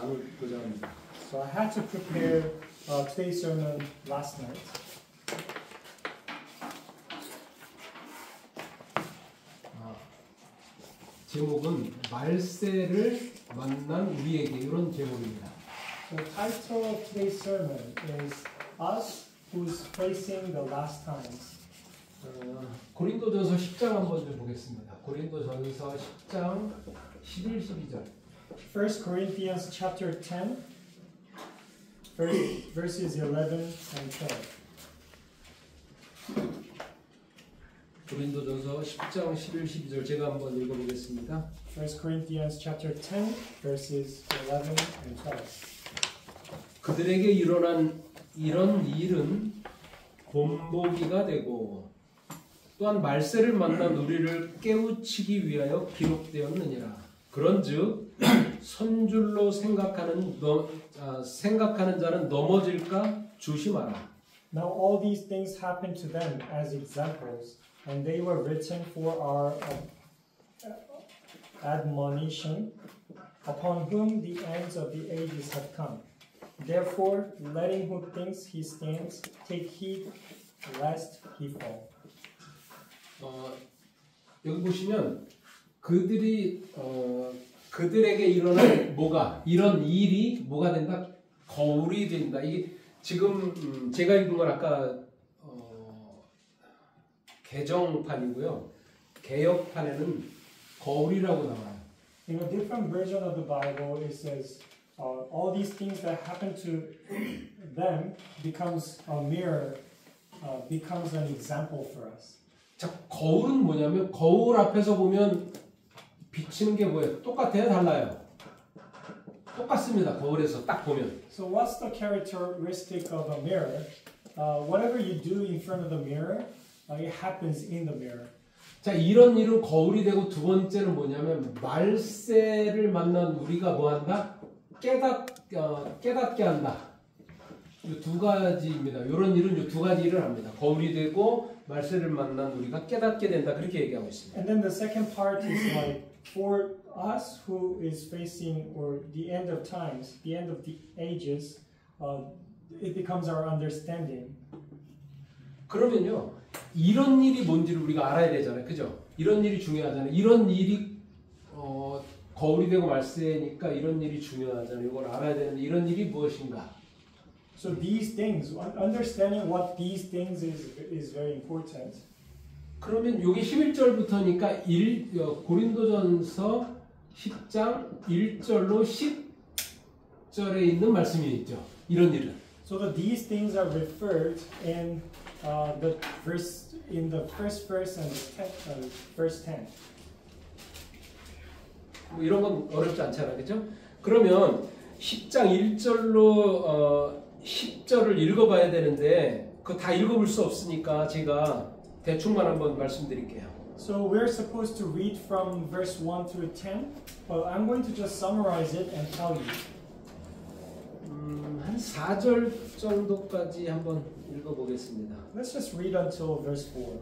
나누고자 합니다. So I had to prepare today's sermon last night. 제목은 말세를 만난 우리에게 이런 제목입니다. The title of today's sermon is Us Who's Facing the Last Times. 고린도전서 10장 한번 좀 보겠습니다. 고린도전서 10장 11, 12절. 1 Corinthians chapter 10, verses 11 and 12. 고린도전서 10장 11, 12절 제가 한번 읽어보겠습니다. 1 Corinthians chapter 10, verses 11 and 12. 그들에게 일어난 이런 일은 본보기가 되고 또한 말세를 만난 우리를 깨우치기 위하여 기록되었느니라. 그런즉 선줄로 생각하는 자는 넘어질까 조심하라. Now all these things happened to them as examples, and they were written for our admonition, upon whom the ends of the ages have come. Therefore, letting who thinks he stands, take heed lest he fall. 여기 보시면 그들에게 일어날 이런 일이 뭐가 된다? 거울이 된다. 이게 지금 제가 읽은 건 아까 개정판이고요. 개역판에는 거울이라고 나와요. In a different version of the Bible, it says all these things that happen to them becomes a mirror, becomes an example for us. 자, 거울은 뭐냐면 거울 앞에서 보면 비치는 게 뭐예요? 똑같아요? 달라요? 똑같습니다. 거울에서 딱 보면. So what's the characteristic of a mirror? Whatever you do in front of the mirror, it happens in the mirror. 자, 이런 일은 거울이 되고 두 번째는 뭐냐면 말세를 만난 우리가 뭐한다? 깨닫게 한다. 이 두 가지입니다. 이런 일은 이 두 가지 일을 합니다. 거울이 되고 말세를 만난 우리가 깨닫게 된다. 그렇게 얘기하고 있습니다. And then the second part is like for us who is facing or the end of times, the end of the ages, it becomes our understanding. 그러면요, 이런 일이 뭔지를 우리가 알아야 되잖아요. 그죠? 이런 일이 중요하잖아요. 이런 일이 거울이 되고 말세니까 이런 일이 중요하잖아요. 이걸 알아야 되는데 이런 일이 무엇인가? So these things, understanding what these things is very important. 그러면 여기 11절부터니까 고린도전서 10장 1절로 10절에 있는 말씀이 있죠. 이런 일은. So that these things are referred in the verse in the first verse and the verse 10. 뭐 이런 건 어렵지 않잖아요. 그죠? 그러면 10장 1절로 10절을 읽어봐야 되는데 그거 다 읽어볼 수 없으니까 제가 대충만 한번 말씀드릴게요. So we're supposed to read from verse 1 through 10, but I'm going to just summarize it and tell you. 한 4절 정도까지 한번 읽어보겠습니다. Let's just read until verse 4.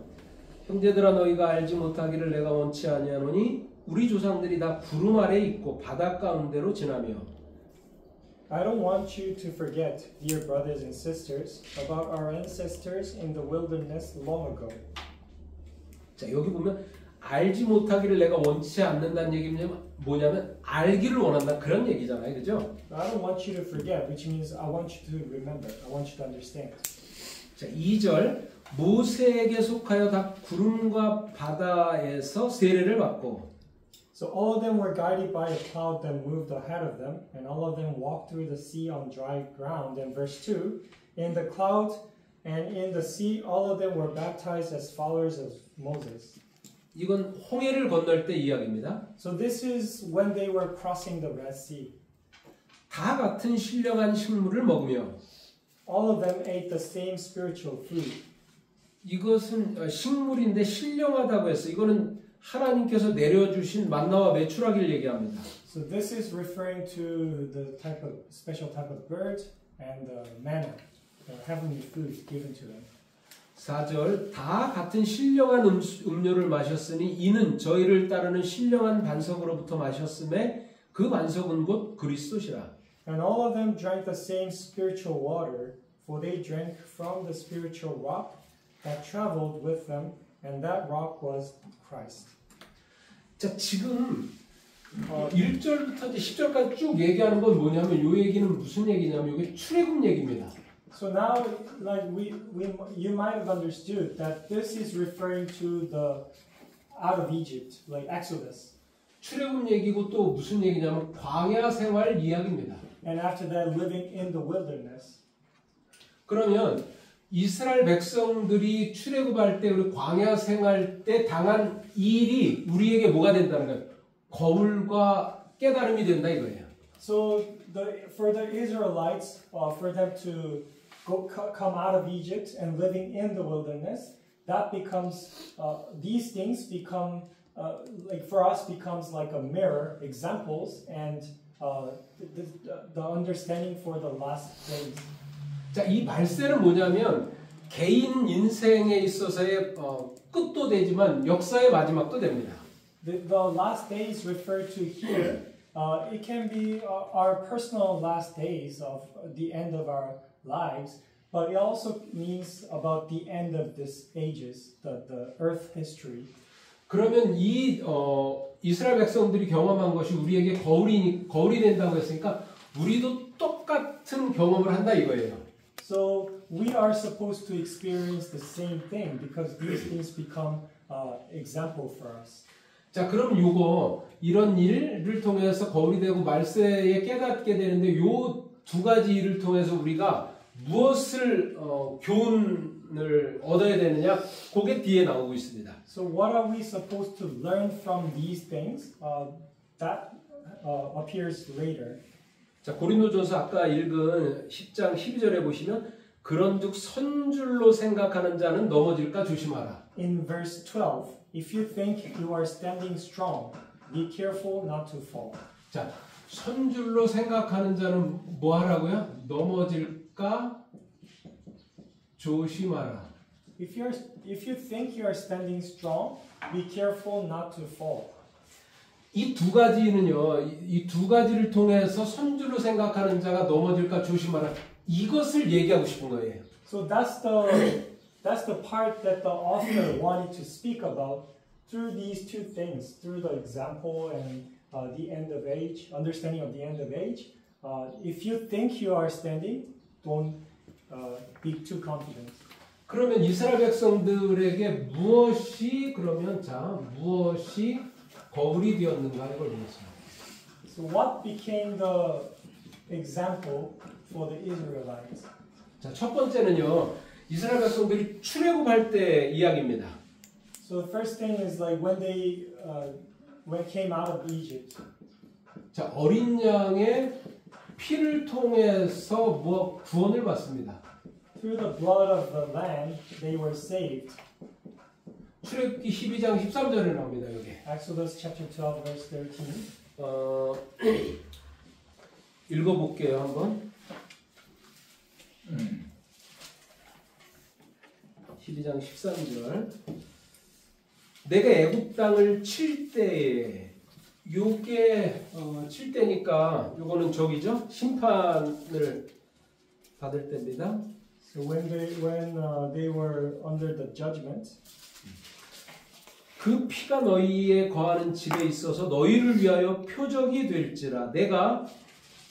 형제들아 너희가 알지 못하기를 내가 원치 아니하노니 우리 조상들이 다 구름 아래 있고 바다 가운데로 지나며 I don't want you to forget, dear brothers and sisters, about our ancestors in the wilderness long ago. 자, 여기 보면 알지 못하기를 내가 원치 않는다는 얘기는 뭐냐면 알기를 원한다 그런 얘기잖아요. 그죠? I don't want you to forget, which means I want you to remember. I want you to understand. 자, 2절 모세에게 속하여 다 구름과 바다에서 세례를 받고 So all of them were guided by a cloud that moved ahead of them, and all of them walked through the sea on dry ground. And verse 2, in the cloud and in the sea, all of them were baptized as followers of Moses. 이건 홍해를 건널 때 이야기입니다. So this is when they were crossing the Red Sea. 다 같은 신령한 식물을 먹으며 All of them ate the same spiritual food. 이것은 식물인데 신령하다고 했어요. 이거는 하나님께서 내려주신 만나와 메추라기를 얘기합니다. So this is referring to the type of special type of bird and the manna, the heavenly food given to them. 4절 다 같은 신령한 음료를 마셨으니 이는 저희를 따르는 신령한 반석으로부터 마셨음에 그 반석은 곧 그리스도시라. And all of them drank the same spiritual water, for they drank from the spiritual rock that traveled with them, and that rock was Christ. 자, 지금 1절부터 이제 10절까지 쭉 얘기하는 건 뭐냐면 이 얘기는 무슨 얘기냐면 이게 출애굽 얘기입니다. So now, like you might have understood that this is referring to the out of Egypt, like Exodus. 출애굽 얘기고 또 무슨 얘기냐면 광야 생활 이야기입니다. And after that, living in the wilderness. 그러면 이스라엘 백성들이 출애굽할 때 우리 광야 생활 때 당한 일이 우리에게 뭐가 된다는 거예요? 거울과 깨달음이 된다 이거예요. So for the Israelites, for them to come out of Egypt and living in the wilderness, that becomes these things become like for us becomes like a mirror, examples, and the understanding for the last days. 자, 이 말세는 뭐냐면 개인 인생에 있어서의 끝도 되지만 역사의 마지막도 됩니다. The last days referred to here, it can be our personal last days of the end of our lives, but it also means about the end of these ages, the earth history. 그러면 이 이스라엘 백성들이 경험한 것이 우리에게 거울이 된다고 했으니까 우리도 똑같은 경험을 한다 이거예요. So we are supposed to experience the same thing because these things become example for us. 자, 그럼 이런 일을 통해서 거울이 되고 말세에 깨닫게 되는데 요 두 가지 일을 통해서 우리가 무엇을 교훈을 얻어야 되느냐? 그게 뒤에 나오고 있습니다. So what are we supposed to learn from these things? That appears later. 자, 고린도전서 아까 읽은 10장 12절에 보시면 그런즉 선줄로 생각하는 자는 넘어질까 조심하라. In verse 12, if you think you are standing strong, be careful not to fall. 자, 선줄로 생각하는 자는 뭐 하라고요? 넘어질까 조심하라. If you think you are standing strong, be careful not to fall. 이 두 가지는요, 이 두 가지를 통해서 선줄로 생각하는 자가 넘어질까 조심하라. 이것을 얘기하고 싶은 거예요. So that's the part that the author wanted to speak about through these two things, through the example and the end of age, understanding of the end of age. If you think you are standing, don't be too confident. 그러면 이스라엘 백성들에게 무엇이 거울이 되었는가 이걸 보겠습니다. So what became the example for the Israelites? 자, 첫 번째는요, 이스라엘 백성들이 출애굽할 때 이야기입니다. So the first thing is like when they came out of Egypt. 자, 어린 양의 피를 통해서 구원을 받습니다. Through the blood of the lamb, they were saved. 출애굽기 12장 13절에 나옵니다. 여기. Exodus chapter 12 verse 13. 읽어볼게요 한번. 12장 13절. 내가 애굽 땅을 칠 때에 요게 칠 때니까 요거는 저기죠. 심판을 받을 때입니다. So when they were under the judgment, 그 피가 너희에 거하는 집에 있어서 너희를 위하여 표적이 될지라. 내가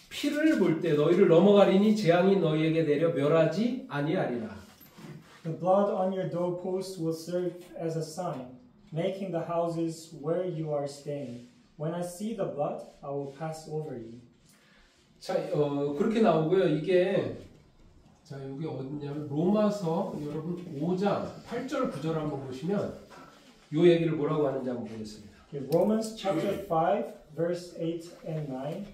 피를 볼 때 너희를 넘어가리니 재앙이 너희에게 내려 멸하지 아니하리라. the blood on your doorposts will serve as a sign, making the houses where you are staying. When I see the blood, I will pass over you. 자, 그렇게 나오고요. 이게 자, 여기 어디냐면 로마서 여러분 5장 8절 9절 한번 보시면 요 얘기를 뭐라고 하는지 한번 보겠습니다. Okay, Romans chapter 5 verse 8 and 9.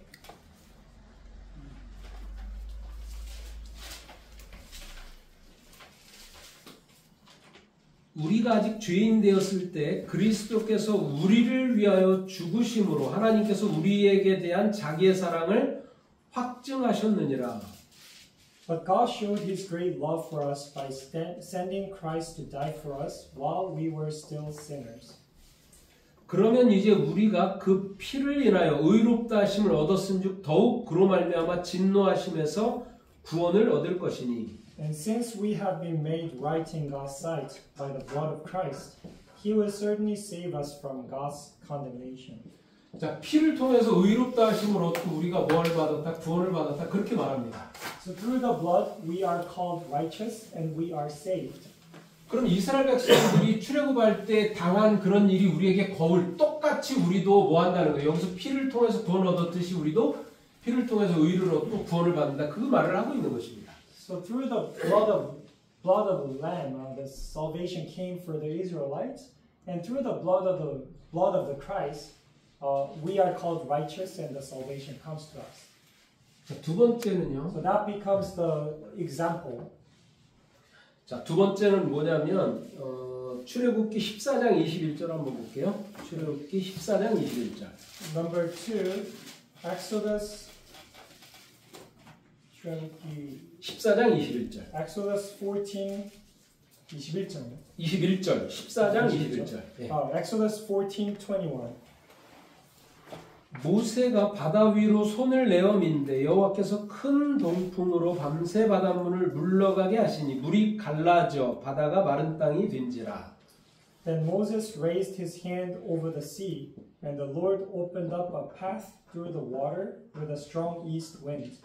우리가 아직 죄인 되었을 때 그리스도께서 우리를 위하여 죽으심으로 하나님께서 우리에게 대한 자기의 사랑을 확증하셨느니라. But God showed His great love for us by sending Christ to die for us while we were still sinners. 그러면 이제 우리가 그 피를 인하여 의롭다 하심을 얻었은즉 더욱 그로 말미암아 진노하심에서 구원을 얻을 것이니. And since we have been made right in God's sight by the blood of Christ, He will certainly save us from God's condemnation. 자, 피를 통해서 의롭다 하심을 얻고 우리가 뭐를 받았다? 구원을 받았다. 그렇게 말합니다. So through the blood we are called righteous and we are saved. 그럼 이스라엘 백성들이 출애굽할 때 당한 그런 일이 우리에게 거울 똑같이 우리도 뭐 한다는 거예요. 여기서 피를 통해서 구원을 얻었듯이 우리도 피를 통해서 의를 얻고 구원을 받는다. 그 말을 하고 있는 것입니다. So through the blood of the Lamb, the salvation came for the Israelites, and through the blood of the Christ, we are called righteous, and the salvation comes to us. 자, 두 번째는요. So that becomes the example. 자, 두 번째는 뭐냐면 출애굽기 14장 21절 한번 볼게요. 출애굽기 14장 21절. Number 2, Exodus 14장 21절. Exodus 14, 21절. 21절. 14장 21절. 네. Exodus 14:21. 모세가 바다 위로 손을 내어 민대 여호와께서 큰 동풍으로 밤새 바닷물을 물러가게 하시니 물이 갈라져 바다가 마른 땅이 된지라. Then Moses raised his hand over the sea, and the Lord opened up a path through the water with a strong east wind.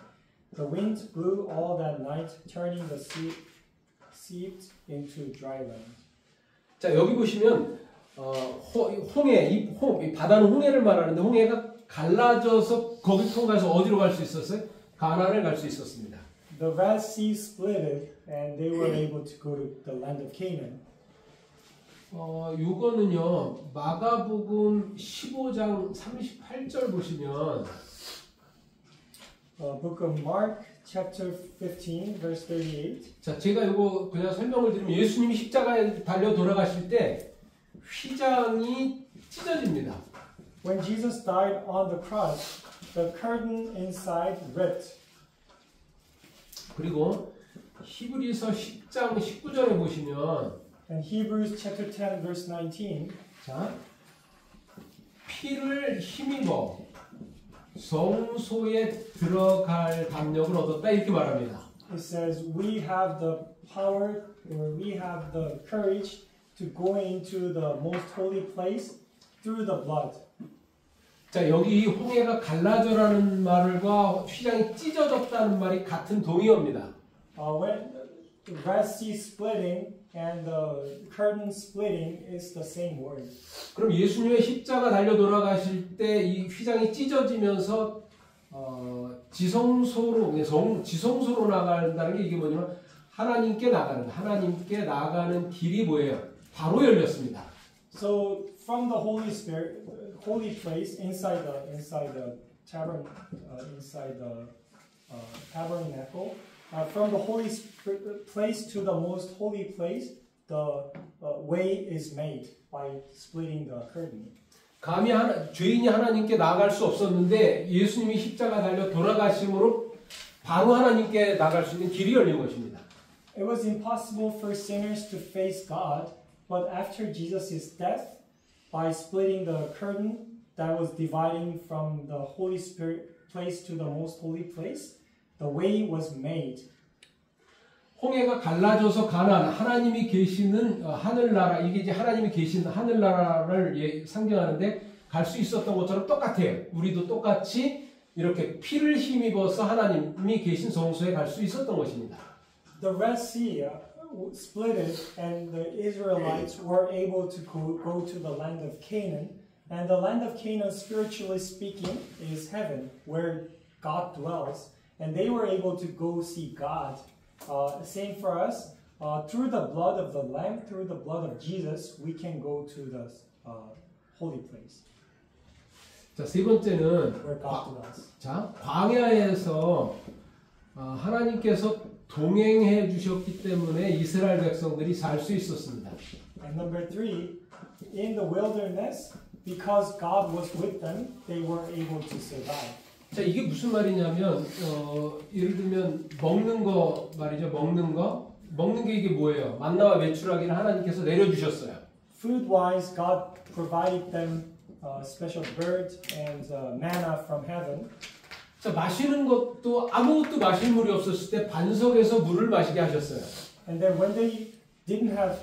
The wind blew all that night, turning the sea into dry land. 자, 여기 보시면 이 바다는 홍해를 말하는데 홍해가 갈라져서 거기 통과해서 어디로 갈 수 있었어요? 가나안을 갈 수 있었습니다. The vast sea splitted, and they were able to go to the land of Canaan. 요거는요 마가복음 15장 38절 보시면 Book of Mark, chapter 15, verse 38. 자, 제가 이거 그냥 설명을 드리면 예수님이 십자가에 달려 돌아가실 때 휘장이 찢어집니다. When Jesus died on the cross, the curtain inside ripped. 그리고 히브리서 10장 19절에 보시면 And Hebrews chapter 10, verse 19. 자, 피를 힘입어 성소에 들어갈 담력을 얻었다 이렇게 말합니다. It says we have the power, or we have the courage to go into the most holy place through the blood. 자, 여기 홍해가 갈라져라는 말과 휘장이 찢어졌다는 말이 같은 동의어입니다. When the Red Sea splitting and the curtain splitting is the same word. 그럼 예수님의 십자가 달려 돌아가실 때 이 휘장이 찢어지면서 지성소로 나간다는 게 이게 뭐냐면 하나님께 나가는 길이 뭐예요? 바로 열렸습니다. So from the Holy Spirit, holy place inside the tabernacle, from the holy place to the most holy place, the way is made by splitting the curtain. 감히 죄인이 하나님께 나아갈 수 없었는데 예수님이 십자가 달려 돌아가심으로 바로 하나님께 나갈 수 있는 길이 열린 것입니다. It was impossible for sinners to face God, but after Jesus' death, by splitting the curtain that was dividing from the Holy Spirit place to the most holy place, the way was made. 홍해가 갈라져서 가나안, 하나님이 계시는 하늘나라, 이게 이제 하나님이 계신 하늘나라를 상징하는데 갈 수 있었던 것처럼 똑같아요. 우리도 똑같이 이렇게 피를 힘입어서 하나님이 계신 성소에 갈 수 있었던 것입니다. The Red Sea splitted, and the Israelites were able to go to the land of Canaan. And the land of Canaan, spiritually speaking, is heaven, where God dwells. And they were able to go see God. Same for us. Through the blood of the Lamb, through the blood of Jesus, we can go to the holy place. 자, 세 번째는 Where God dwells. 자, 광야에서 하나님께서 동행해 주셨기 때문에 이스라엘 백성들이 살 수 있었습니다. And number 3, in the wilderness, because God was with them, they were able to survive. 자, 이게 무슨 말이냐면 예를 들면 먹는 거 말이죠. 먹는 게 이게 뭐예요? 만나와 메추라기를 하나님께서 내려주셨어요. Food-wise, God provided them special bird and manna from heaven. 자, 마시는 것도 아무것도 마실 물이 없었을 때 반석에서 물을 마시게 하셨어요. And then when they didn't have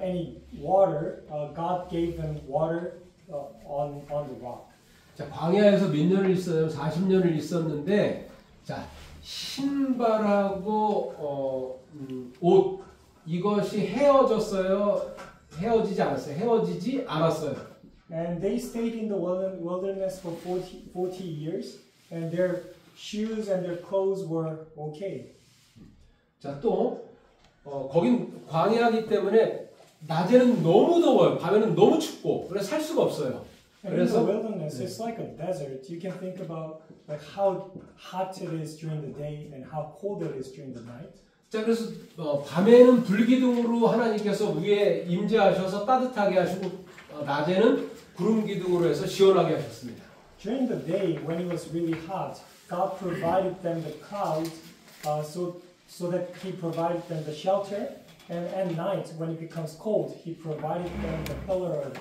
any water, God gave them water on the rock. 자, 광야에서 몇 년을 있어요? 40년을 있었는데, 자, 신발하고 옷 이것이 헤어졌어요? 헤어지지 않았어요? 헤어지지 않았어요. And they stayed in the wilderness for 40 years, and their shoes and their clothes were okay. 자, 또 거긴 광야이기 때문에 낮에는 너무 더워요. 밤에는 너무 춥고 그래서 살 수가 없어요. And in the wilderness, it's like a desert. You can think about like how hot it is during the day and how cold it is during the night. 자, 그래서 밤에는 불기둥으로 하나님께서 위에 임재하셔서 따뜻하게 하시고 낮에는 구름 기둥으로 해서 시원하게 하셨습니다. During the day, when it was really hot, God provided them the clouds, so that He provided them the shelter. And at night, when it becomes cold, He provided them the pillar of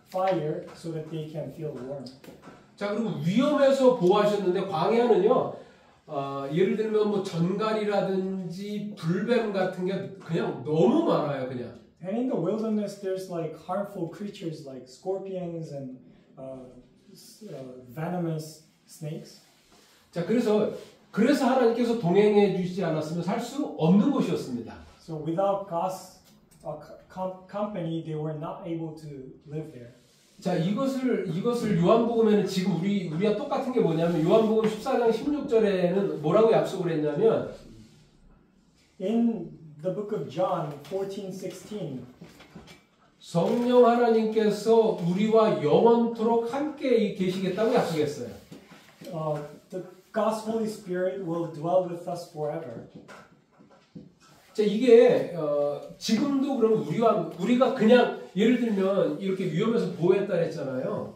fire, so that they can feel warm. 자, 그리고 위험해서 보호하셨는데 광야는요. 예를 들면 뭐 전갈이라든지 불뱀 같은 게 그냥 너무 많아요, 그냥. And in the wilderness, there's like harmful creatures like scorpions and venomous snakes. 자, 그래서 하나님께서 동행해 주시지 않았으면 살 수 없는 곳이었습니다. So without God's company, they were not able to live there. 자, 이것을 요한복음에는 지금 우리와 똑같은 게 뭐냐면 요한복음 14장 16절에는 뭐라고 약속을 했냐면 In the book of John 14:16, 성령 하나님께서 우리와 영원토록 함께 계시겠다고 약속했어요. The God's Holy Spirit will dwell with us forever. 자, 이게 지금도 그럼 우리가 그냥 예를 들면 이렇게 위험해서 보호했다 했잖아요.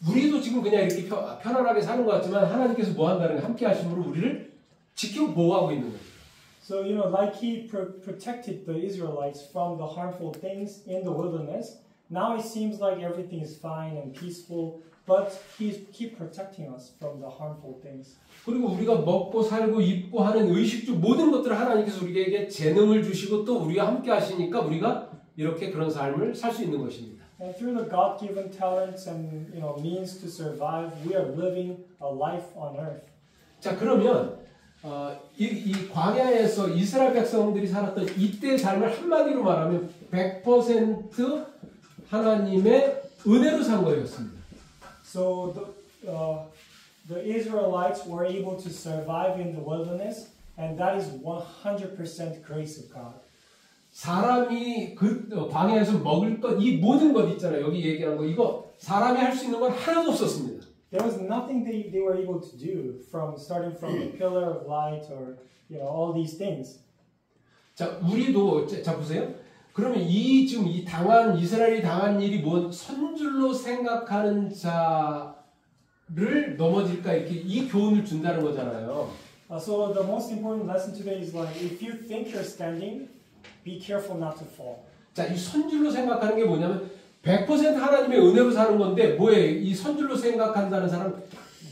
우리도 지금 그냥 이렇게 편안하게 사는 것 같지만 하나님께서 뭐 한다는 게 함께 하심으로 우리를 지키고 보호하고 있는 거예요. So, like He protected the Israelites from the harmful things in the wilderness, now it seems like everything is fine and peaceful, but He keeps protecting us from the harmful things. 그리고 우리가 먹고 살고 입고 하는 의식주 모든 것들을 하나님께서 우리에게 재능을 주시고 또 우리와 함께 하시니까 우리가 이렇게 그런 삶을 살 수 있는 것입니다. And through the God-given talents and means to survive, we are living a life on earth. 자, 그러면 이 광야에서 이스라엘 백성들이 살았던 이때의 삶을 한마디로 말하면 100% 하나님의 은혜로 산 거였습니다. So the Israelites were able to survive in the wilderness, and that is 100% grace of God. 사람이 그 광야에서 먹을 것, 이 모든 것 있잖아요. 여기 얘기한 거 이거 사람이 할 수 있는 건 하나도 없었습니다. There was nothing they were able to do starting from the pillar of light or all these things. 자, 우리도 자 보세요. 그러면 지금 이스라엘이 당한 일이 뭔 선줄로 생각하는 자를 넘어질까 이렇게 이 교훈을 준다는 거잖아요. So the most important lesson today is like if you think you're standing, be careful not to fall. 자, 이 선줄로 생각하는 게 뭐냐면 100% 하나님의 은혜로 사는 건데 뭐예요? 이 선줄로 생각한다는 사람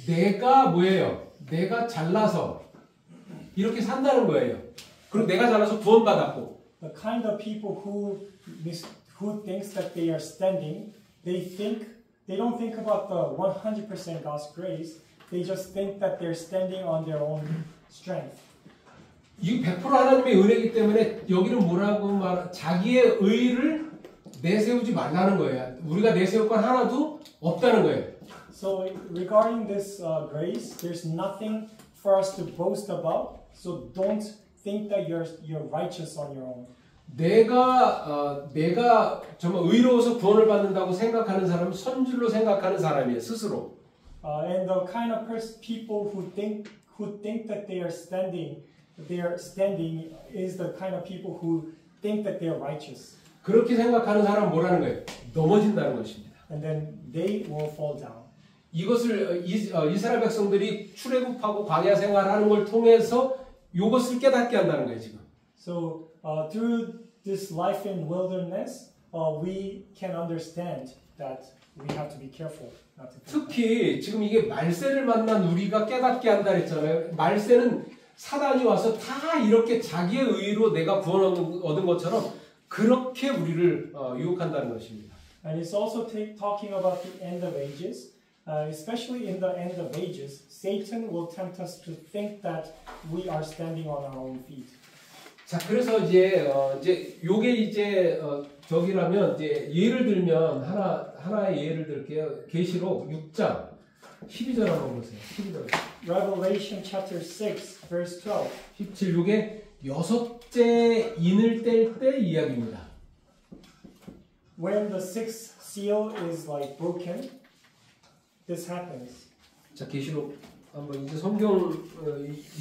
내가 뭐예요? 내가 잘나서 이렇게 산다는 거예요. 그리고 내가 잘나서 구원받았고. The kind of people who thinks that they are standing, they don't think about the 100% God's grace. They just think that they're standing on their own strength. 이 100% 하나님의 은혜이기 때문에 여기는 뭐라고 자기의 의를 내세우지 말라는 거예요. 우리가 내세울 건 하나도 없다는 거예요. So regarding this grace, there's nothing for us to boast about. So don't think that you're righteous on your own. 내가 정말 의로워서 구원을 받는다고 생각하는 사람은 선줄로 생각하는 사람이에요. 스스로. And the kind of people who think that they are standing is the kind of people who think that they are righteous. 그렇게 생각하는 사람은 뭐라는 거예요? 넘어진다는 것입니다. And then they will fall down. 이것을 이스라엘 백성들이 출애굽하고 광야 생활하는 걸 통해서 이것을 깨닫게 한다는 거예요, 지금. So through this life in wilderness, we can understand that we have to be careful not to think that. 특히 지금 이게 말세를 만난 우리가 깨닫게 한다 했잖아요. 말세는 사단이 와서 다 이렇게 자기의 의로 내가 구원 얻은 것처럼 그렇게 우리를 유혹한다는 것입니다. And it's also talking about the end of ages. Especially in the end of ages, Satan will tempt us to think that we are standing on our own feet. 자, 그래서 이제 요게 이제 저기라면 이제 예를 들면 하나의 예를 들게요. 계시록 6장 12절 한번 보세요. 12절. Revelation chapter 6, verse 12. 17 요게 여섯째 인을 뗄 때 이야기입니다. When the sixth seal is like broken, this happens. 자, 계시록 한번 이제 성경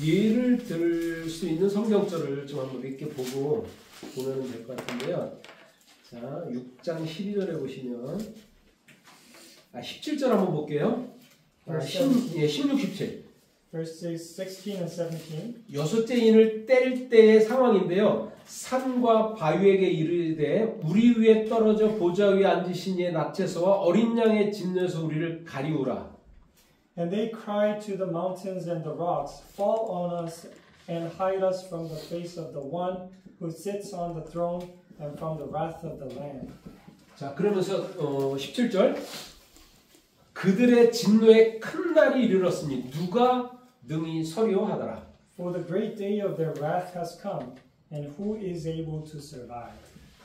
예를 들 수 있는 성경절을 좀 한번 몇 개 보고 보면 될 것 같은데요. 자, 6장 12절에 보시면 17절 한번 볼게요. 16, 17. Verses 16 and 17. 여섯째 인을 뗄 때의 상황인데요. 산과 바위에게 이르되 우리 위에 떨어져 보좌 위에 앉으신 이의 낙제서와 어린 양의 진노에서 우리를 가리우라. And they cried to the mountains and the rocks, fall on us and hide us from the face of the one who sits on the throne and from the wrath of the Lamb. 자, 그러면서 17절 그들의 진노에 큰 날이 이르렀으니 누가 능히 서리오하더라. For the great day of their wrath has come, and who is able to survive?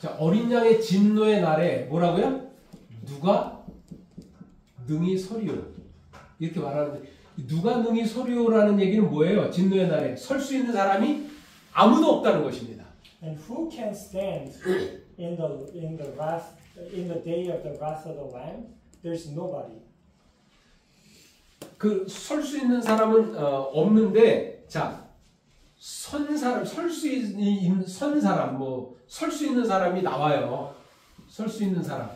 자, 어린 양의 진노의 날에 뭐라고요? 누가 능히 서리오. 이렇게 말하는데 누가 능히 서리오라는 얘기는 뭐예요? 진노의 날에 설 수 있는 사람이 아무도 없다는 것입니다. And who can stand in the day of the wrath of the Lamb? There's nobody. 그 설 수 있는 사람은 없는데, 자, 선 사람, 설 수 있는 선 사람, 뭐 설 수 있는 사람이 나와요. 설 수 있는 사람.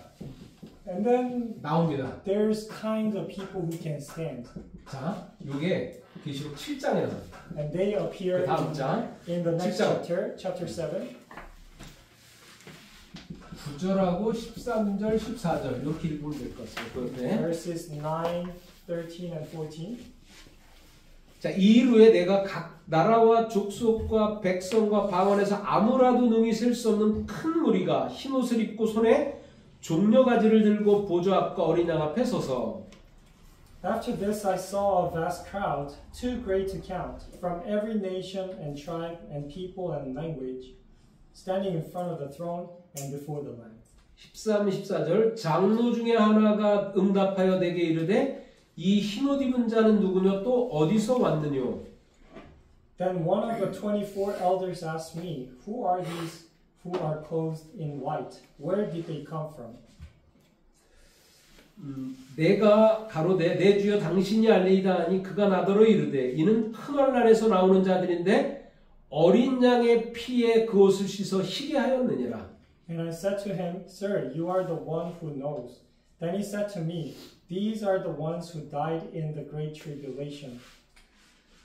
And then 나옵니다. there's kind of people who can stand. 자, 요게 계시록 7장에 나옵니다. And they appear 그 다음 장 in the next 7장. chapter 7. 9절하고 13절, 14절 이렇게 읽으면 될 것 같습니다. 네. Verses 9, 13, and 14. 자, 이 이후에 내가 각 나라와 족속과 백성과 방언에서 아무라도 능히 셀 수 없는 큰 무리가 흰옷을 입고 손에 종려가지를 들고 보좌 앞과 어린 양 앞에 서서 After this I saw a vast crowd, too great to count, from every nation and tribe and people and language, standing in front of the throne and before the Lamb. 13, 14절 장로 중에 하나가 응답하여 내게 이르되 이 흰옷 입은 자는 누구냐 또 어디서 왔느뇨. Then one of the 24 elders asked me, Who are these who are clothed in white? Where did they come from? 내가 가로되 내 주여 당신이 알리이다 하니 그가 나더러 이르되 이는 큰 환난에서 나오는 자들인데 어린 양의 피에 그 옷을 씻어 희게 하였느니라. And I said to him, Sir, you are the one who knows. Then he said to me, These are the ones who died in the great tribulation.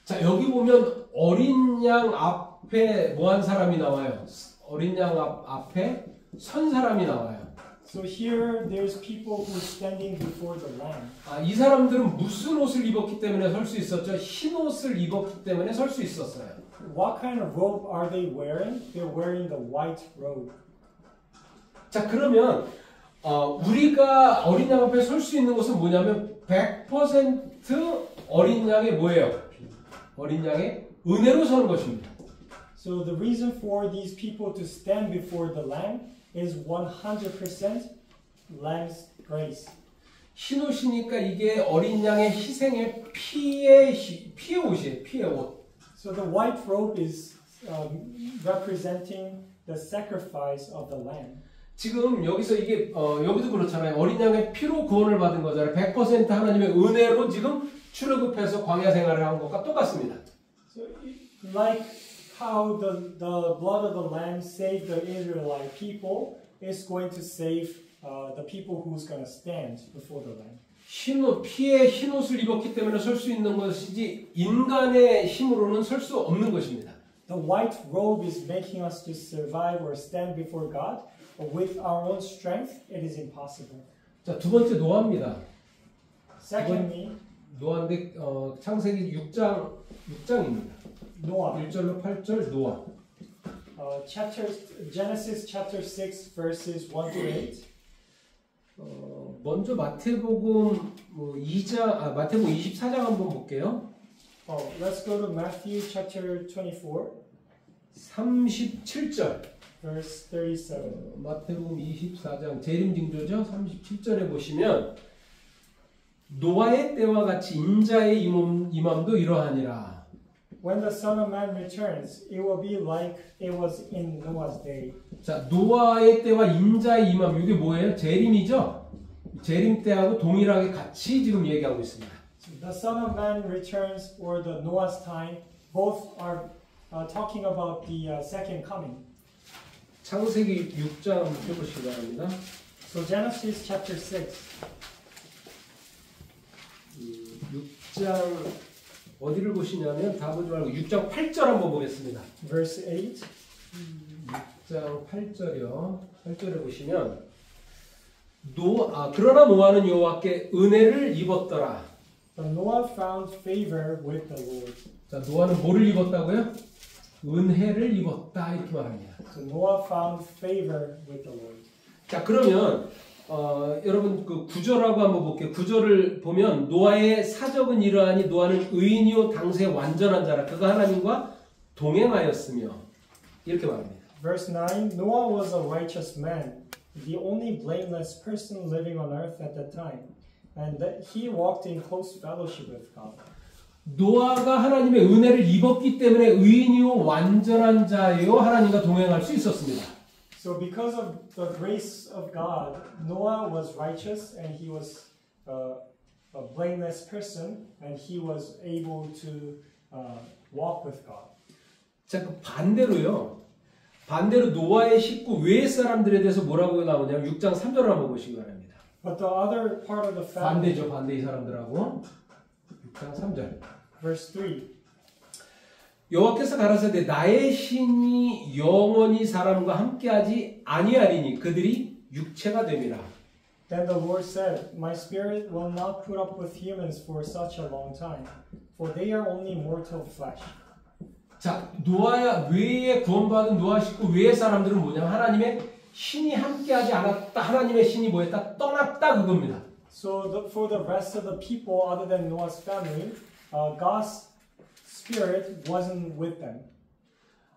자, 여기 보면 어린 양 앞에 뭐한 사람이 나와요? 어린 양 앞에 선 사람이 나와요. So here there's people who are standing before the Lamb. 아, 이 사람들은 무슨 옷을 입었기 때문에 설 수 있었죠? 흰 옷을 입었기 때문에 설 수 있었어요. What kind of robe are they wearing? They're wearing the white robe. 자, 그러면 우리가 어린 양 앞에 설 수 있는 것은 뭐냐면 100% 어린 양의 뭐예요? 어린 양의 은혜로 서는 것입니다. So the reason for these people to stand before the Lamb is 100% Lamb's grace. 흰 옷이니까 이게 어린 양의 희생의 피의 옷이에요. 피의 옷. So the white robe is representing the sacrifice of the Lamb. 지금 여기서 이게 여기도 그렇잖아요. 어린 양의 피로 구원을 받은 거잖아요. 100% 하나님의 은혜로 지금 출애굽해서 광야 생활을 한 것과 똑같습니다. So like how the blood of the Lamb saved the Israelite people, is going to save the people who's going to stand before the Lamb. 피에 흰 옷을 입었기 때문에 설 수 있는 것이지 인간의 힘으로는 설 수 없는 것입니다. The white robe is making us to survive or stand before God, but with our own strength, it is impossible. 자, 두 번째 노아입니다. Secondly, 노아인데 창세기 6장입니다. Noah. 1절로 8절 노아. Genesis chapter 6 verses 1 to 8. 먼저 마태복음 마태복음 24장 한번 볼게요. Let's go to Matthew chapter 24 37절. verse 37. 마태복음 24장 재림징조죠. 37절에 보시면 노아의 때와 같이 인자의 임함도 이러하니라. When the Son of Man returns, it will be like it was in Noah's day. 자, 노아의 때와 인자의 임함 이게 뭐예요? 재림이죠. 재림 때하고 동일하게 같이 지금 얘기하고 있습니다. So the Son of Man returns, or the Noah's time, both are talking about the second coming. 창세기 6장 펴보시기 바랍니다. So Genesis chapter 6. 6장 어디를 보시냐면 다 보지 말고 6장 8절 한번 보겠습니다. Verse 8. 6장 8절이요. 8절에 보시면 그러나 노아는 여호와께 은혜를 입었더라. But Noah found favor with the Lord. 자, 노아는 뭐를 입었다고요? 은혜를 입었다 이렇게 말합니다. So Noah found favor with the Lord. 자, 그러면 여러분 그 구절하고 한번 볼게요. 구절을 보면 노아의 사적은 이러하니 노아는 의인이요 당세 완전한 자라 그가 하나님과 동행하였으며 이렇게 말합니다. Verse 9. Noah was a righteous man, the only blameless person living on earth at that time, and that he walked in close fellowship with God. 노아가 하나님의 은혜를 입었기 때문에 의인이요 완전한 자예요 하나님과 동행할 수 있었습니다. So because of the grace of God, Noah was righteous and he was a blameless person and he was able to walk with God. 자, 그 반대로 노아의 식구 외의 사람들에 대해서 뭐라고 나오냐면 6장 3절을 한번 보시기 바랍니다. But the other part of the family, 반대죠, 반대 이 사람들하고 6장 3절. verse 3. 여호와께서 가라사대 나의 신이 영원히 사람과 함께하지 아니하리니 그들이 육체가 됨이라. Then the Lord said, My spirit will not put up with humans for such a long time, for they are only mortal flesh. 자, 노아 외에 구원받은 노아 식구 외의 사람들은 뭐냐면 하나님의 신이 함께하지 않았다. 하나님의 신이 뭐였다? 떠났다 그겁니다. So for the rest of the people other than Noah's family, God's spirit wasn't with them.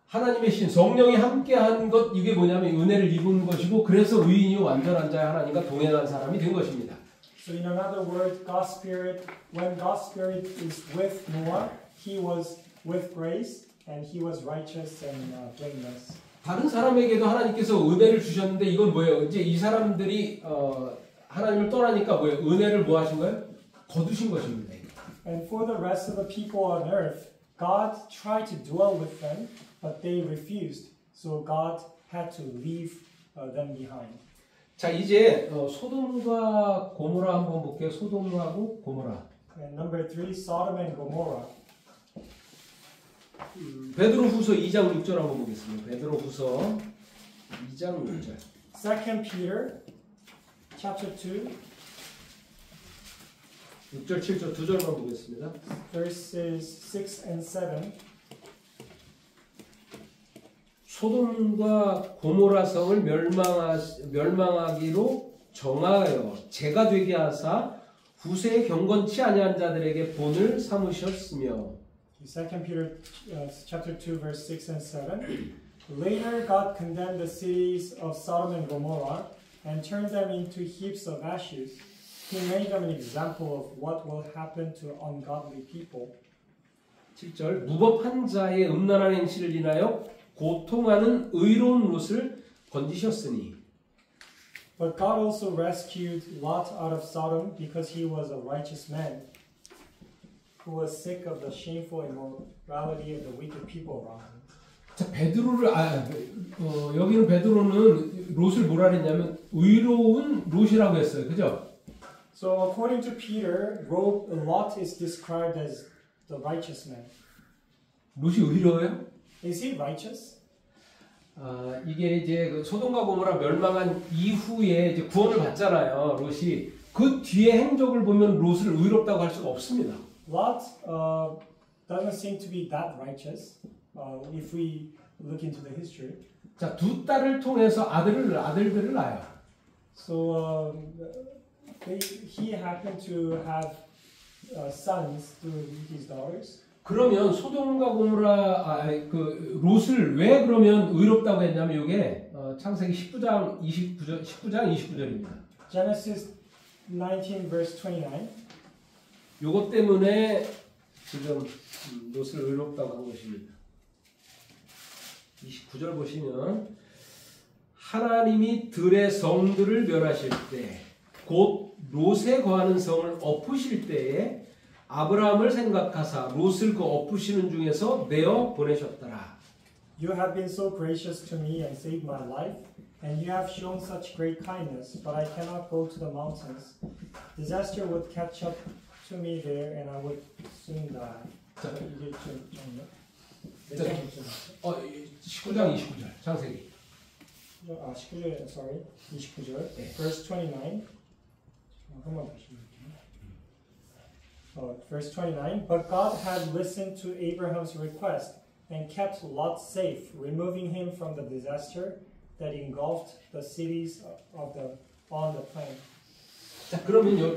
하나님의 신, 성령이 함께한 것 이게 뭐냐면 은혜를 입은 것이고 그래서 의인이 완전한 자의 하나님과 동행한 사람이 된 것입니다. So in another word, God's spirit, when God's spirit is with Noah, he was with grace and he was righteous and blameless. 다른 사람에게도 하나님께서 은혜를 주셨는데 이건 뭐예요? 이제 이 사람들이 하나님을 떠나니까 뭐예요? 은혜를 뭐 하신 거예요? 거두신 것입니다. And for the rest of the people on earth, God tried to dwell with them, but they refused. So God had to leave them behind. 자, 이제 소돔과 고모라 한번 볼게요. 소돔하고 고모라. And number 3, Sodom and Gomorrah. 베드로후서 2장 6절 한번 보겠습니다. 베드로후서 2장 6절. 2 Peter chapter 2 6절 7절 두 절만 보겠습니다. verses 6 and 7. 소돔과 고모라 성을 멸망하기로 정하여 재가 되게 하사 후세에 경건치 아니한 자들에게 본을 삼으셨으며. 2 Peter chapter 2 verse 6 and 7. Later God condemned the cities of Sodom and Gomorrah and turned them into heaps of ashes. He made them an example of what will happen to ungodly people. 7절 무법한 자의 음란한 행실을 인하여 고통하는 의로운 롯을 건지셨으니. But God also rescued Lot out of Sodom because he was a righteous man who was sick of the shameful immorality of the wicked people around him. 자, 여기는 베드로는 롯을 뭐라 그랬냐면 의로운 롯이라고 했어요. 그죠? So according to Peter, Lot is described as the righteous man. 롯이 의로워요? Is he righteous? 이게 이제 그 소돔과 고모라 멸망한 이후에 이제 구원을 받잖아요. 롯이 그 뒤에 행적을 보면 롯을 의롭다고 할 수가 없습니다. Lot doesn't seem to be that righteous if we look into the history. 자, 두 딸을 통해서 아들들을 낳아요. So he happened to have sons through his daughters. 그러면 소돔과 고모라 그 롯을 왜 그러면 의롭다고 했냐면 이게 창세기 19장 29절입니다. Genesis 19 verse 29. 요것 때문에 지금 롯을 의롭다고 한 것입니다. 29절 보시면 하나님이 들의 성들을 멸하실 때 곧 롯에 거하는 성을 엎으실 때에 아브라함을 생각하사 롯을 그 엎으시는 중에서 내어 보내셨더라. You have been so gracious to me and saved my life, and you have shown such great kindness, but I cannot go to the mountains. Disaster would catch up to me there, and I would soon die. 자, 이게 좀 자, 19장 29절 창세기. 19절, sorry, 29절, 네. verse 29. 한번 다시 볼게요. Verse 29. But God had listened to Abraham's request and kept Lot safe, removing him from the disaster that engulfed the cities on the plain. 자, 그러면요,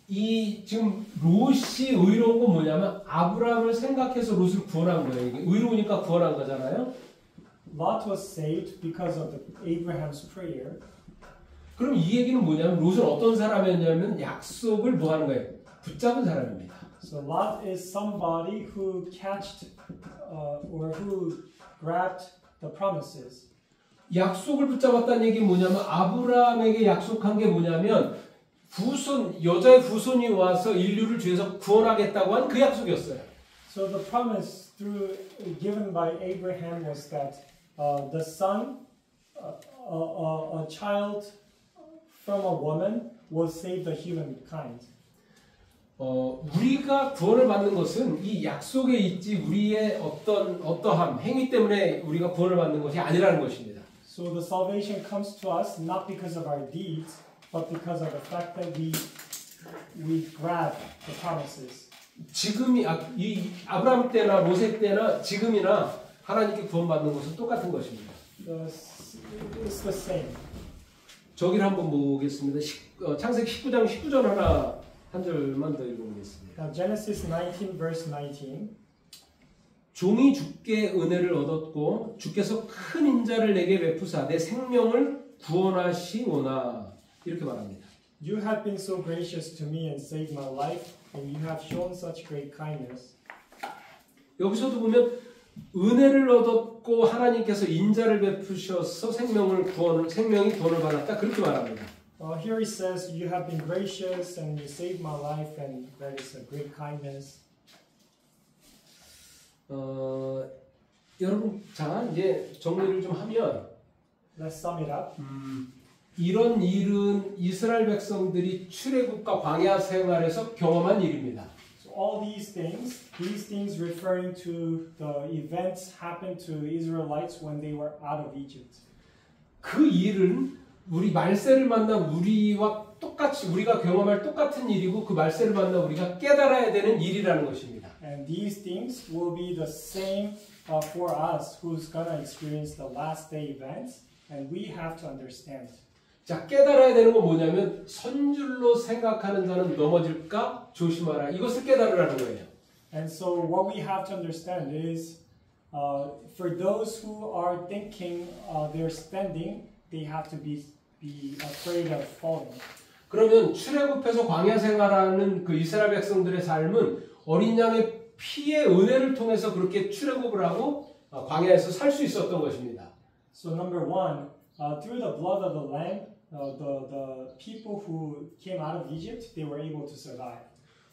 이 지금 롯이 의로운 건 뭐냐면 아브라함을 생각해서 롯을 구원한 거예요. 이게 의로우니까 구원한 거잖아요. Lot was saved because of Abraham's prayer. 그럼 이 얘기는 뭐냐면 롯은 어떤 사람이었냐면 약속을 뭐 하는 거예요? 붙잡은 사람입니다. So Lot is somebody who catched or who grabbed the promises. 약속을 붙잡았다는 얘기는 뭐냐면 아브라함에게 약속한 게 뭐냐면 여자의 후손이 와서 인류를 죄에서 구원하겠다고 한 그 약속이었어요. So the promise given by Abraham was that the son, a child from a woman, will save the humankind. 우리가 구원을 받는 것은 이 약속에 있지 우리의 어떠함, 행위 때문에 우리가 구원을 받는 것이 아니라는 것입니다. So the salvation comes to us not because of our deeds, but because of the fact that we grab the promises. 지금이 이 아브라함 때나 모세 때나 지금이나 하나님께 구원받는 것은 똑같은 것입니다. It's the same. 저기를 한번 보겠습니다. 창세기 19장 19절 한 절만 더 읽어보겠습니다. Now Genesis 19 verse 19. 종이 주께 은혜를 얻었고 주께서 큰 인자를 내게 베푸사 내 생명을 구원하시오나 이렇게 말합니다. You have been so gracious to me and saved my life, and you have shown such great kindness. 여기서도 보면 은혜를 얻었고 하나님께서 인자를 베푸셔서 생명이 구원을 받았다 그렇게 말합니다. Here it says, you have been gracious and you saved my life, and that is a great kindness. 여러분, 자 이제 정리를 좀 하면 Let's sum it up. 이런 일은 이스라엘 백성들이 출애굽과 광야 생활에서 경험한 일입니다. So all these things referring to the events happened to Israelites when they were out of Egypt. 그 일은 우리 말세를 만나 우리와 똑같이 우리가 경험할 똑같은 일이고 그 말세를 만나 우리가 깨달아야 되는 일이라는 것입니다. And these things will be the same for us who's gonna experience the last day events, and we have to understand. 자, 깨달아야 되는 건 뭐냐면 선줄로 생각하는 자는 넘어질까 조심하라. 이것을 깨달으라는 거예요. And so what we have to understand is for those who are thinking they're standing, they have to be afraid of falling. 그러면 출애굽해서 광야 생활하는 그 이스라엘 백성들의 삶은 어린 양의 피의 은혜를 통해서 그렇게 출애굽을 하고 광야에서 살 수 있었던 것입니다. So number one, through the blood of the lamb, the people who came out of Egypt, they were able to survive.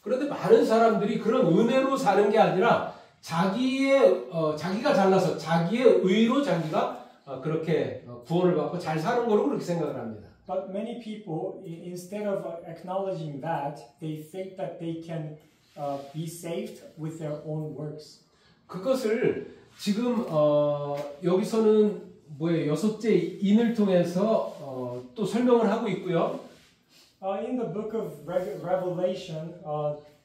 그런데 많은 사람들이 그런 은혜로 사는 게 아니라 자기가 잘나서 자기의 의로 자기가 그렇게 구원을 받고 잘 사는 거로 그렇게 생각을 합니다. But many people, instead of acknowledging that, they think that they can be saved with their own works. 그것을 지금 여기서는 여섯째 인을 통해서 또 설명을 하고 있고요. In the book of Revelation,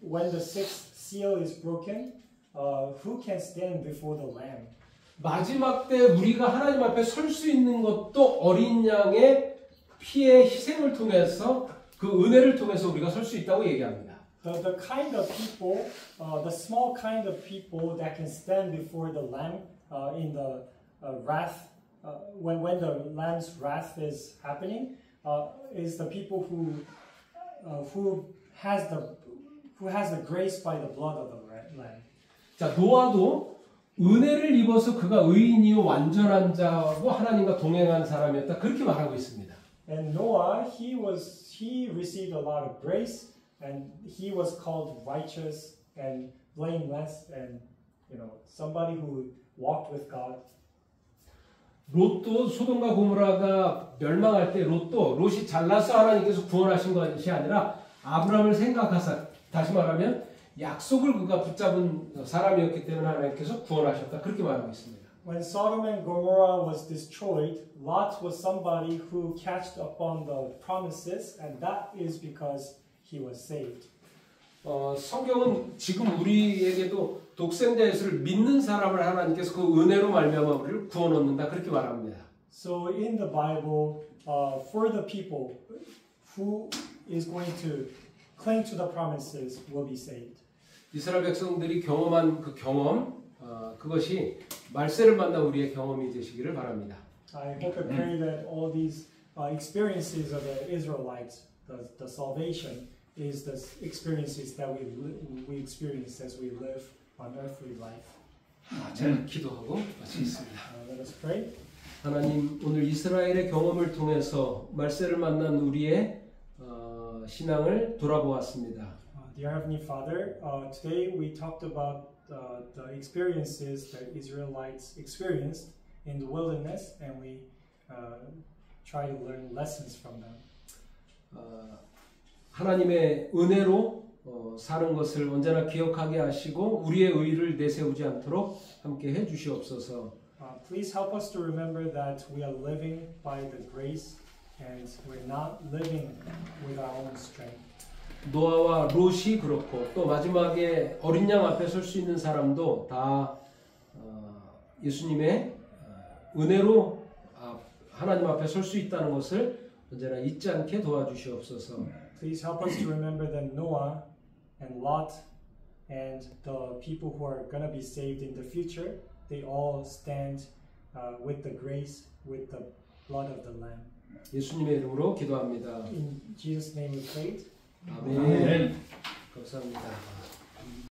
when the sixth seal is broken, who can stand before the Lamb? 마지막 때 우리가 하나님 앞에 설 수 있는 것도 어린 양의 피의 희생을 통해서 그 은혜를 통해서 우리가 설 수 있다고 얘기합니다. The kind of people, the small kind of people that can stand before the Lamb in the wrath, when the Lamb's wrath is happening, is the people who has the grace by the blood of the Lamb. 자, 노아도 은혜를 입어서 그가 의인이요 완전한 자고 하나님과 동행한 사람이었다 그렇게 말하고 있습니다. And Noah, he received a lot of grace, and he was called righteous and blameless, and somebody who walked with God. 롯도 소돔과 고모라가 멸망할 때 롯이 잘나서 하나님께서 구원하신 것이 아니라 아브라함을 생각하사 다시 말하면 약속을 그가 붙잡은 사람이었기 때문에 하나님께서 구원하셨다 그렇게 말하고 있습니다. When Sodom and Gomorrah was destroyed, Lot was somebody who catched upon the promises, and that is because he was saved. 성경은 지금 우리에게도 독생자 예수를 믿는 사람을 하나님께서 그 은혜로 말미암아 우리를 구원 얻는다 그렇게 말합니다. So in the Bible, for the people who is going to cling to the promises will be saved. 이스라엘 백성들이 경험한 그 경험, 그것이 말세를 만난 우리의 경험이 되시기를 바랍니다. I hope and pray that all these experiences of the Israelites, the salvation, is the experiences that we experience as we live on earthly life. 제가 기도하고 마치겠습니다. Let us pray. 하나님, 오늘 이스라엘의 경험을 통해서 말세를 만난 우리의 신앙을 돌아보았습니다. Dear Heavenly Father, today we talked about the experiences that Israelites experienced in the wilderness, and we try to learn lessons from them. 하나님의 은혜로 사는 것을 언제나 기억하게 하시고 우리의 의를 내세우지 않도록 함께 해주시옵소서. Please help us to remember that we are living by the grace and we're not living with our own strength. 노아와 롯이 그렇고 또 마지막에 어린 양 앞에 설 수 있는 사람도 다 예수님의 은혜로 하나님 앞에 설 수 있다는 것을 언제나 잊지 않게 도와주시옵소서. Please help us to remember that Noah and Lot and the people who are going to be saved in the future, they all stand with the grace, with the blood of the Lamb. 예수님의 이름으로 기도합니다. In Jesus' name we pray. 아멘. 감사합니다.